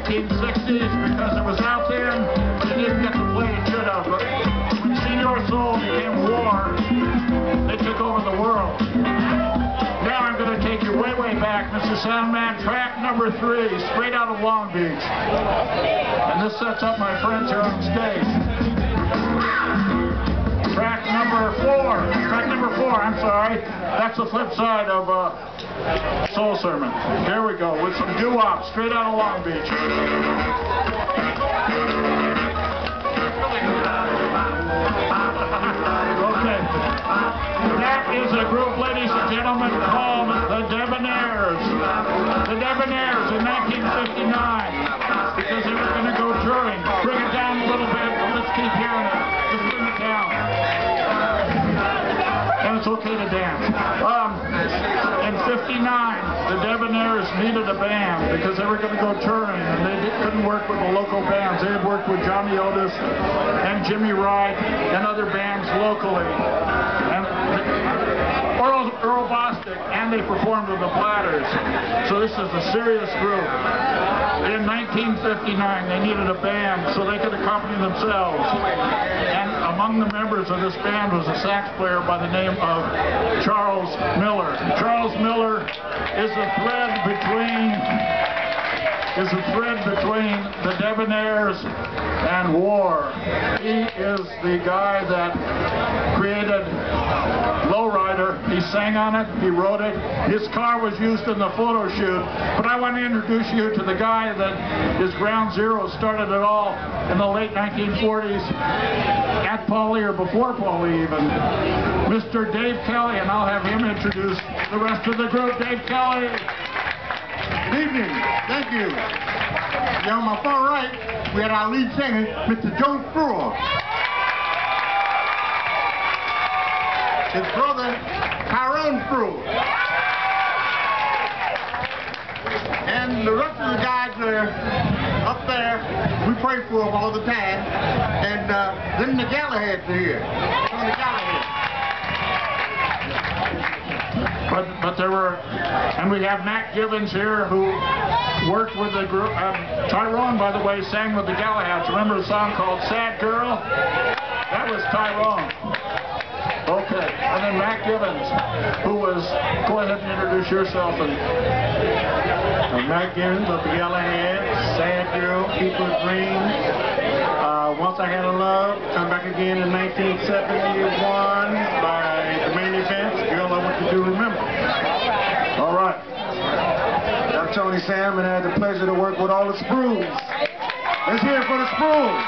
1960s because it was out then. It didn't get the play it should have. But when Senior Soul became war, they took over the world. Now I'm going to take you way, way back, Mr. Soundman. Track number 3, straight out of Long Beach. And this sets up my friends here on stage. Track number 4, I'm sorry. That's the flip side of Soul Sermon. Here we go, with some doo-wop, straight out of Long Beach. Okay. That is a group, ladies and gentlemen, called the Debonaires. The Debonaires in 1959, because they were going to go touring. Bring it down a little bit, but let's keep hearing it. Just bring it down. And it's okay to dance. In 59, the Debonaires needed a band because they were going to go touring, and they couldn't work with the local bands. They had worked with Johnny Otis and Jimmy Wright and other bands locally. And Earl Bostic, and they performed with the Platters. So this is a serious group. In 1959, they needed a band so they could accompany themselves. And among the members of this band was a sax player by the name of Charles Miller. Charles Miller is a thread between the Debonaires and war. He is the guy that created Lowrider. He sang on it, he wrote it. His car was used in the photo shoot. But I want to introduce you to the guy that is ground zero, started it all in the late 1940s, at Pauly or before Pauly even. Mr. Dave Kelly, and I'll have him introduce the rest of the group. Dave Kelly. Good evening. Thank you. On my far right, we had our lead singer, Mr. Joe Sprewell. His brother, Tyrone Sprewell. And the rest of the guys are up there. We pray for them all the time. And then the Gallaghers are here. Some of the Gallaghers. But there were, and we have Matt Givens here who worked with the group. Tyrone, by the way, sang with the Gallaghers. Remember a song called Sad Girl? That was Tyrone. Okay, and then Matt Givens, who was, go ahead and introduce yourself. Matt Givens of the Gallaghers, Sad Girl, People's Dreams. Once I Had a Love, come back again in 1971 by the main events, Girl I Want You to Remember. All right. I'm Tony Sam, and I had the pleasure to work with all the Sprewells. Let's hear it for the Sprewells.